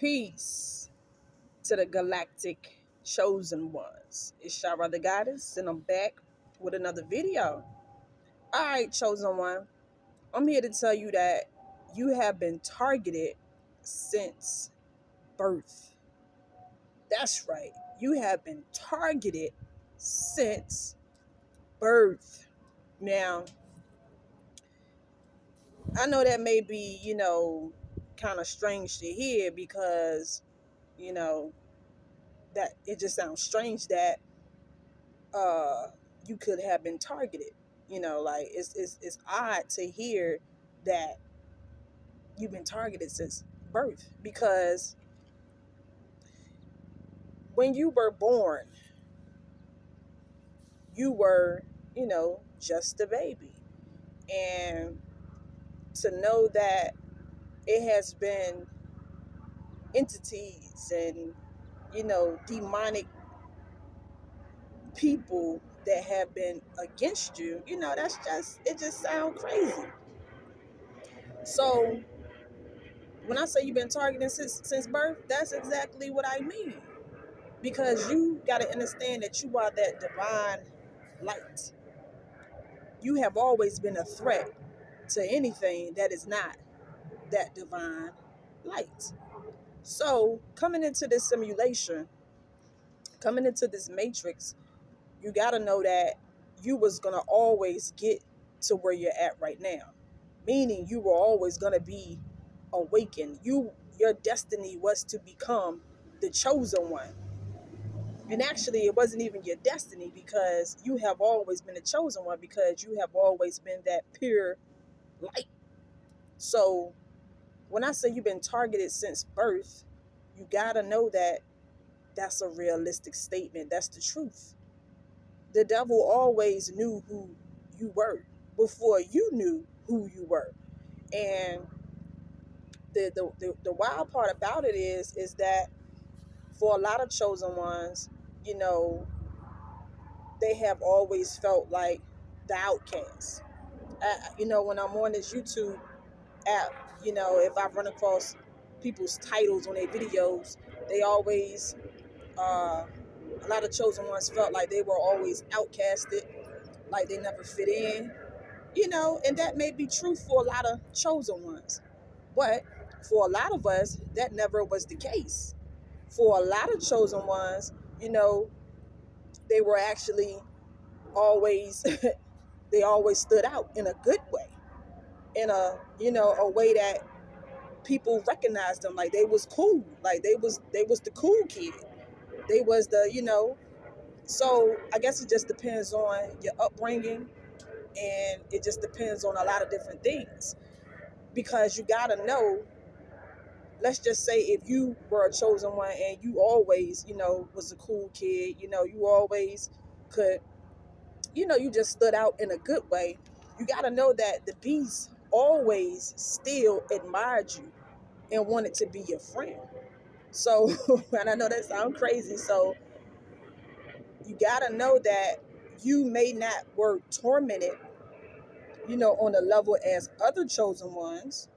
Peace to the galactic chosen ones. It's Shara the Goddess, and I'm back with another video. Alright, chosen one. I'm here to tell you that you have been targeted since birth. That's right. You have been targeted since birth. Now, I know that may be, kind of strange to hear because, you know, that it just sounds strange that uh you could have been targeted. Like it's odd to hear that you've been targeted since birth, because when you were born you were, just a baby. And to know that it has been entities and, demonic people that have been against you, it just sounds crazy. So when I say you've been targeted since birth, that's exactly what I mean. Because you got to understand that you are that divine light. You have always been a threat to anything that is not that divine light. So coming into this simulation, coming into this matrix, you got to know that you was going to always get to where you're at right now. Meaning you were always going to be awakened. Your destiny was to become the chosen one. And actually, it wasn't even your destiny, because you have always been the chosen one, because you have always been that pure light. So when I say you've been targeted since birth, you got to know that that's a realistic statement. That's the truth. The devil always knew who you were before you knew who you were. And the wild part about it is that for a lot of chosen ones, you know, they have always felt like the outcast. When I'm on this YouTube app, if I run across people's titles on their videos, they always, a lot of chosen ones felt like they were always outcasted, like they never fit in, and that may be true for a lot of chosen ones. But for a lot of us, that never was the case. For a lot of chosen ones, they were actually always they always stood out in a good way, in a way that people recognized them, like they was cool, like they was the cool kid, they was the, so I guess it just depends on your upbringing, and it just depends on a lot of different things. Because you gotta know, let's just say if you were a chosen one and you always, was a cool kid, you always could, you just stood out in a good way, you got to know that the beast always still admired you and wanted to be your friend. So, and I know that sounds crazy. So you got to know that you may not were tormented, on a level as other chosen ones,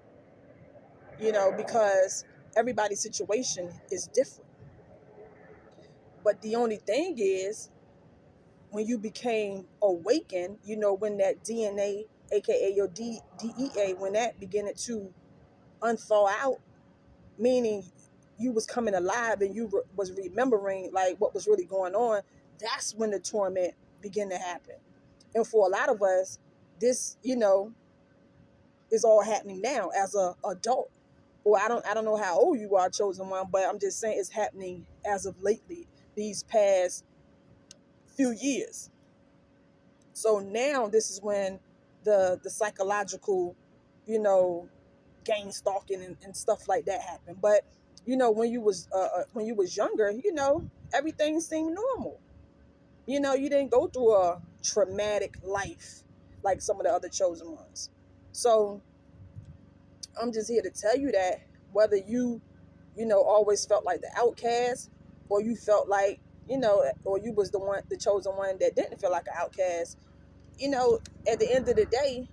because everybody's situation is different. But the only thing is, when you became awakened, when that DNA, aka your DEA, when that began to unthaw out, meaning you was coming alive and you was remembering like what was really going on, that's when the torment began to happen. And for a lot of us, this, is all happening now as a adult. Or I don't know how old you are, chosen one, but I'm just saying it's happening as of lately, these past few years. So now this is when the psychological, gang stalking and stuff like that happened. But when you was younger, everything seemed normal. You didn't go through a traumatic life like some of the other chosen ones. So I'm just here to tell you that whether you, always felt like the outcast, or you felt like, or you was the chosen one that didn't feel like an outcast, at the end of the day,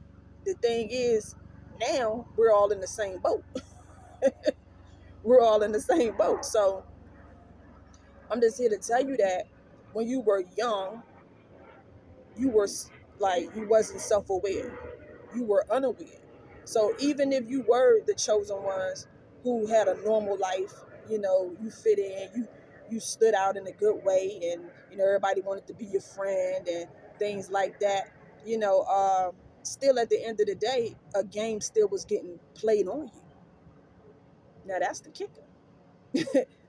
the thing is, now we're all in the same boat. We're all in the same boat. So I'm just here to tell you that when you were young, you were like, you wasn't self-aware. You were unaware. So even if you were the chosen ones who had a normal life, you fit in, you stood out in a good way, and everybody wanted to be your friend and things like that. Still at the end of the day, a game still was getting played on you. Now that's the kicker.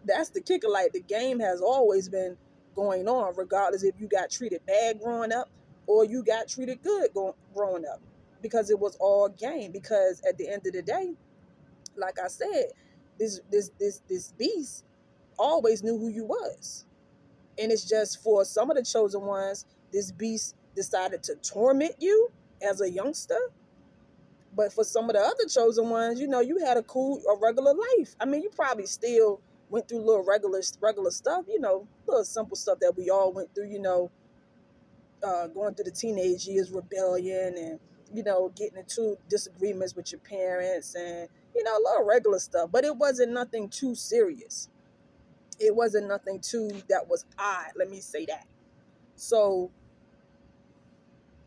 That's the kicker. Like, the game has always been going on, regardless if you got treated bad growing up or you got treated good growing up, because it was all game. Because at the end of the day, like I said, this beast always knew who you was, and it's just for some of the chosen ones, this beast decided to torment you as a youngster. But for some of the other chosen ones, you had a regular life. I mean, you probably still went through little regular stuff, little simple stuff that we all went through, going through the teenage years, rebellion, and, getting into disagreements with your parents, and, little regular stuff. But it wasn't nothing too serious. It wasn't nothing too that was odd. Let me say that. So,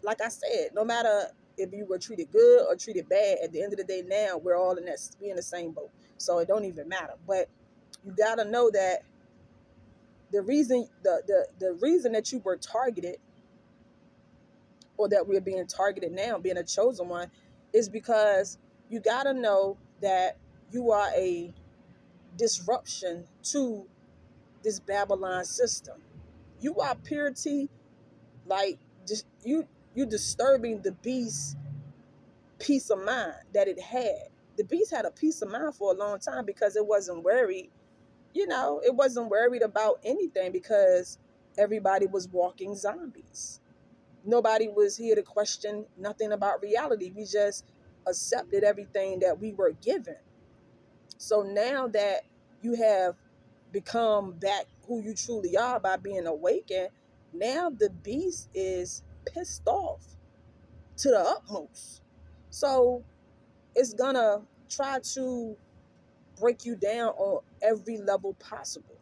like I said, no matter if you were treated good or treated bad, at the end of the day, now we in the same boat. So it don't even matter. But you gotta know that the reason the reason that you were targeted, or that we're being targeted now, being a chosen one, is because you gotta know that you are a disruption to this Babylon system. You are purity, like, just you disturbing the beast peace of mind that it had. The beast had a peace of mind for a long time because it wasn't worried. It wasn't worried about anything, because everybody was walking zombies. Nobody was here to question nothing about reality. We just accepted everything that we were given. So now that you have become back who you truly are by being awakened, now the beast is pissed off to the utmost. So it's gonna try to break you down on every level possible,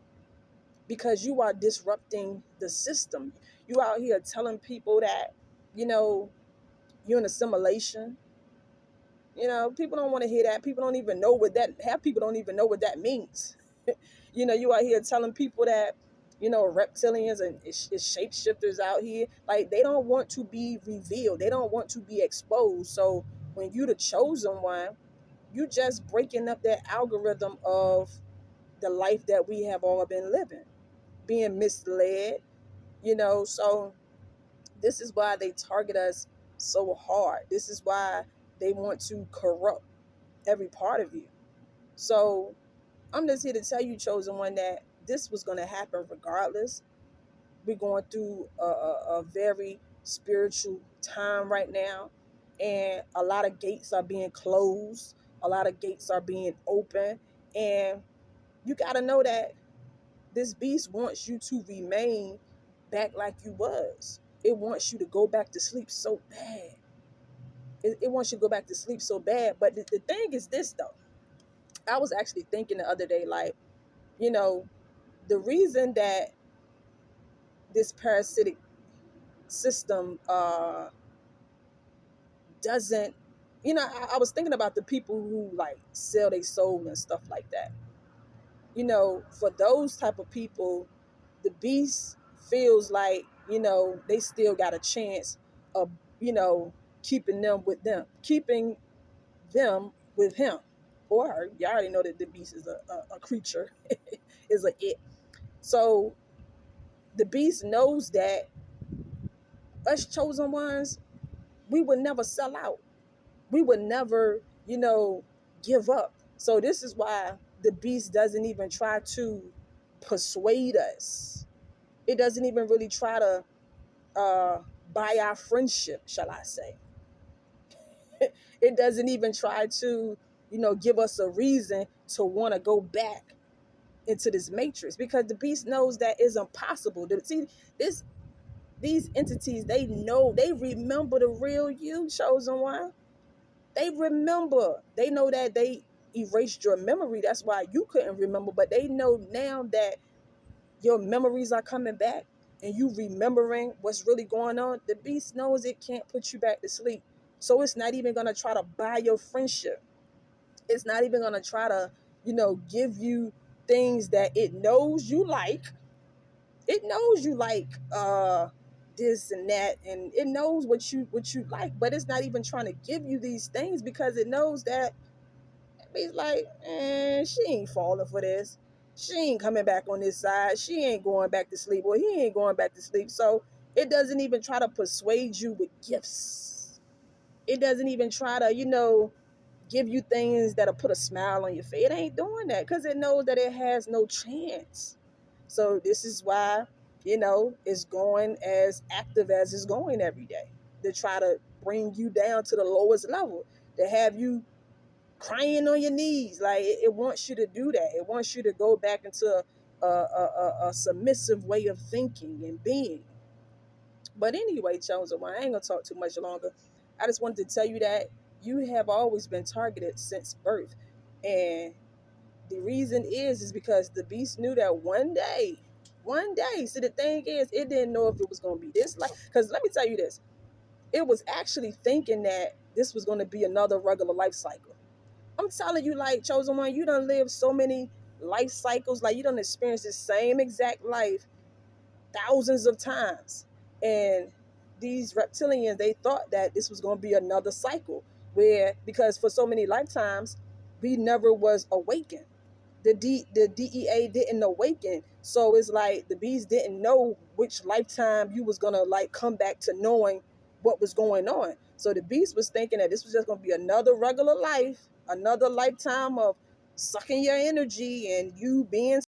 because you are disrupting the system. You out here telling people that, you're in assimilation. People don't want to hear that. People don't even know what that, half people don't even know what that means. You out here telling people that, reptilians and it's shapeshifters out here. Like, they don't want to be revealed. They don't want to be exposed. So when you the chosen one, you just breaking up that algorithm of the life that we have all been living, being misled. So this is why they target us so hard. This is why they want to corrupt every part of you. So I'm just here to tell you, chosen one, that this was going to happen regardless. We're going through a very spiritual time right now, and a lot of gates are being closed. A lot of gates are being open, and you got to know that this beast wants you to remain back like you was. It wants you to go back to sleep so bad. It wants you to go back to sleep so bad. But the thing is this, though. I was actually thinking the other day, like, the reason that this parasitic system doesn't, I was thinking about the people who, like, sell their soul and stuff like that. For those type of people, the beast feels like, they still got a chance of, keeping them with him or her. You already know that the beast is a creature, is a it. So the beast knows that us chosen ones, we would never sell out. We would never, give up. So this is why the beast doesn't even try to persuade us. It doesn't even really try to buy our friendship, shall I say. It doesn't even try to, give us a reason to want to go back into this matrix, because the beast knows that it's impossible. See, these entities, they remember the real you, chosen one. They remember. They know that erased your memory. That's why you couldn't remember. But they know now that your memories are coming back and you remembering what's really going on. The beast knows it can't put you back to sleep. So it's not even going to try to buy your friendship. It's not even going to try to, give you things that it knows you like. It knows you like this and that, and it knows what you like, but it's not even trying to give you these things because it knows that he's like, she ain't falling for this. She ain't coming back on this side. She ain't going back to sleep, or he ain't going back to sleep. So it doesn't even try to persuade you with gifts. It doesn't even try to, give you things that'll put a smile on your face. It ain't doing that because it knows that it has no chance. So this is why, it's going as active as it's going every day to try to bring you down to the lowest level, to have you crying on your knees. Like it wants you to do that. It wants you to go back into a submissive way of thinking and being. But anyway, chosen one, I ain't gonna talk too much longer. I just wanted to tell you that you have always been targeted since birth. And the reason is because the beast knew that one day, see, the thing is, it didn't know if it was going to be this life. Because let me tell you this, it was actually thinking that this was going to be another regular life cycle. I'm telling you, like, chosen one, you done lived so many life cycles. Like, you done experienced the same exact life thousands of times. And these reptilians, they thought that this was going to be another cycle where, because for so many lifetimes, we never was awakened. The DEA didn't awaken. So it's like the bees didn't know which lifetime you was gonna like come back to knowing what was going on. So the beast was thinking that this was just gonna be another regular life, another lifetime of sucking your energy and you being